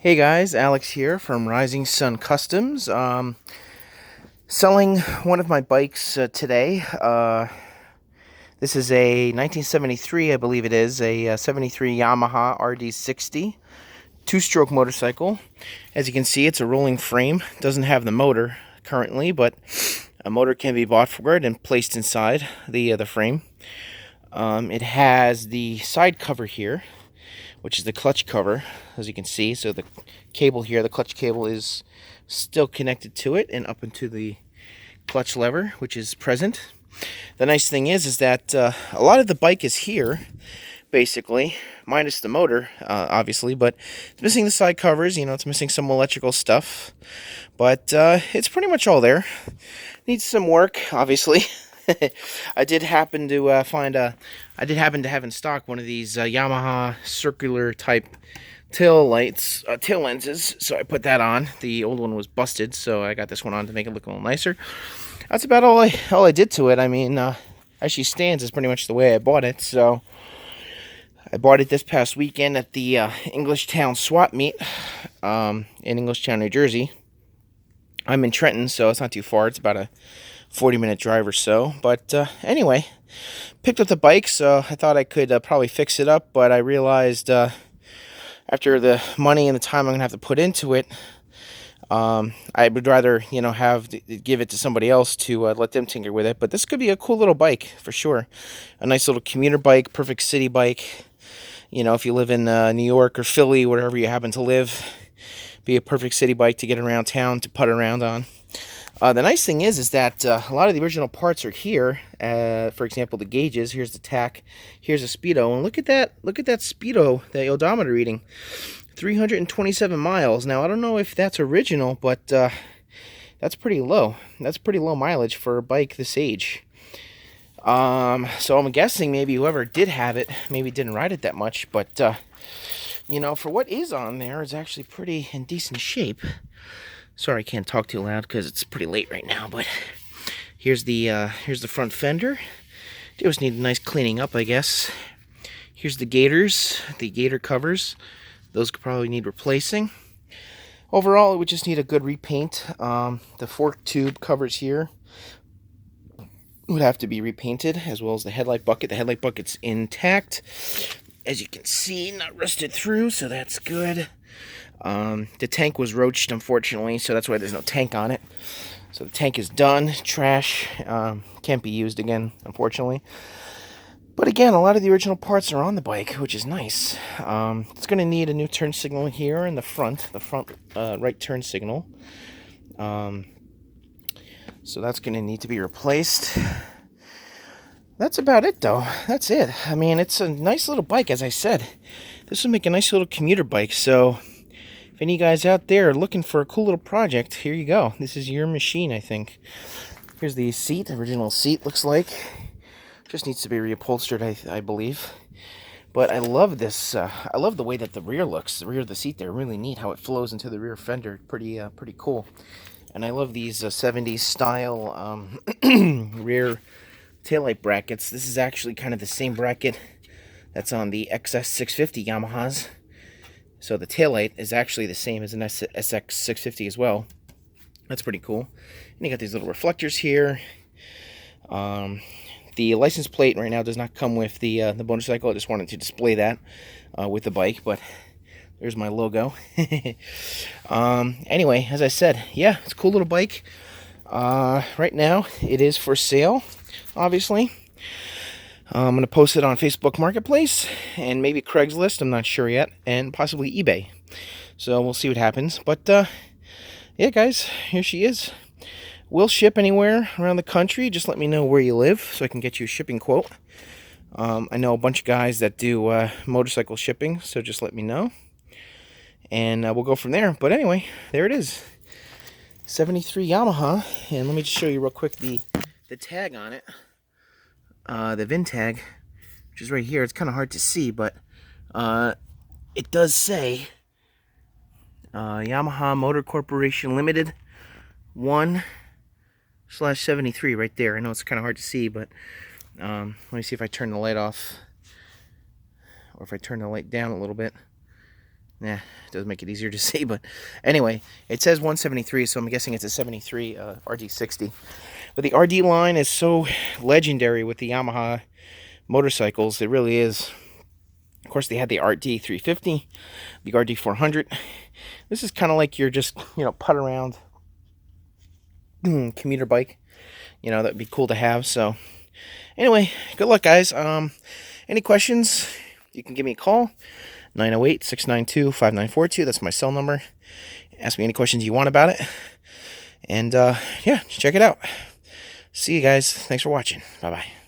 Hey guys, Alex here from Rising Sun Customs. Selling one of my bikes today. This is a 1973, I believe it is, a 73 Yamaha RD60 two-stroke motorcycle. As you can see, it's a rolling frame. Doesn't have the motor currently, but a motor can be bought for it and placed inside the frame. It has the side cover here, which is the clutch cover, as you can see. So the cable here, the clutch cable, is still connected to it and up into the clutch lever, which is present. The nice thing is that a lot of the bike is here, basically, minus the motor, obviously, but it's missing the side covers. It's missing some electrical stuff, but it's pretty much all there. Needs some work, obviously. I did happen to have in stock one of these Yamaha circular type tail lenses, so I put that on. The old one was busted, so I got this one on to make it look a little nicer. That's about all I did to it. I mean, as she stands is pretty much the way I bought it. So I bought it this past weekend at the Englishtown swap meet in Englishtown, New Jersey. I'm in Trenton, so it's not too far. It's about a 40-minute drive or so. But anyway, picked up the bike, so I thought I could probably fix it up, but I realized after the money and the time I'm going to have to put into it, I would rather, give it to somebody else to let them tinker with it. But this could be a cool little bike for sure. A nice little commuter bike, perfect city bike. If you live in New York or Philly, wherever you happen to live, be a perfect city bike to get around town, to putt around on. The nice thing is that a lot of the original parts are here. For example, the gauges. Here's the tach. Here's a speedo. And look at that speedo, the odometer reading. 327 miles. Now, I don't know if that's original, but that's pretty low. That's pretty low mileage for a bike this age. So I'm guessing maybe whoever did have it maybe didn't ride it that much. But, for what is on there, it's actually pretty in decent shape. Sorry, I can't talk too loud because it's pretty late right now, but here's the front fender. Just need a nice cleaning up, I guess. Here's the gator covers. Those could probably need replacing. Overall, it would just need a good repaint. The fork tube covers here would have to be repainted, as well as the headlight bucket. The headlight bucket's intact, as you can see, not rusted through, so that's good. The tank was roached, unfortunately, so that's why there's no tank on it. So the tank is done, trash, can't be used again, unfortunately. But again, a lot of the original parts are on the bike, which is nice. It's going to need a new turn signal here in the front right turn signal. So that's going to need to be replaced. That's about it, though. That's it. I mean, it's a nice little bike, as I said. This will make a nice little commuter bike, so if any guys out there are looking for a cool little project, here you go. This is your machine, I think. Here's the seat, original seat, looks like. Just needs to be reupholstered, I believe. But I love this. I love the way that the rear looks. The rear of the seat there, really neat how it flows into the rear fender. Pretty cool. And I love these 70s style rear taillight brackets. This is actually kind of the same bracket that's on the XS650 Yamahas. So the taillight is actually the same as an SX650 as well. That's pretty cool. And you got these little reflectors here. The license plate right now does not come with the motorcycle. I just wanted to display that with the bike, but there's my logo. Anyway, as I said, yeah, it's a cool little bike. Right now, it is for sale, obviously. I'm going to post it on Facebook Marketplace and maybe Craigslist, I'm not sure yet, and possibly eBay. So we'll see what happens. But, yeah, guys, here she is. We'll ship anywhere around the country. Just let me know where you live so I can get you a shipping quote. I know a bunch of guys that do motorcycle shipping, so just let me know. And we'll go from there. But anyway, there it is. 73 Yamaha. And let me just show you real quick the tag on it. The VIN tag, which is right here. It's kind of hard to see, but it does say Yamaha Motor Corporation Limited 1/73 right there. I know it's kind of hard to see, but let me see if I turn the light off, or if I turn the light down a little bit. Yeah, it does make it easier to see, but anyway, it says 173, so I'm guessing it's a 73 RD60. But the RD line is so legendary with the Yamaha motorcycles. It really is. Of course, they had the RD350, the RD400. This is kind of like you're just, putt around commuter bike. That'd be cool to have. So anyway, good luck, guys. Any questions, you can give me a call. 908-692-5942. That's my cell number. Ask me any questions you want about it. And yeah, check it out. See you guys. Thanks for watching. Bye-bye.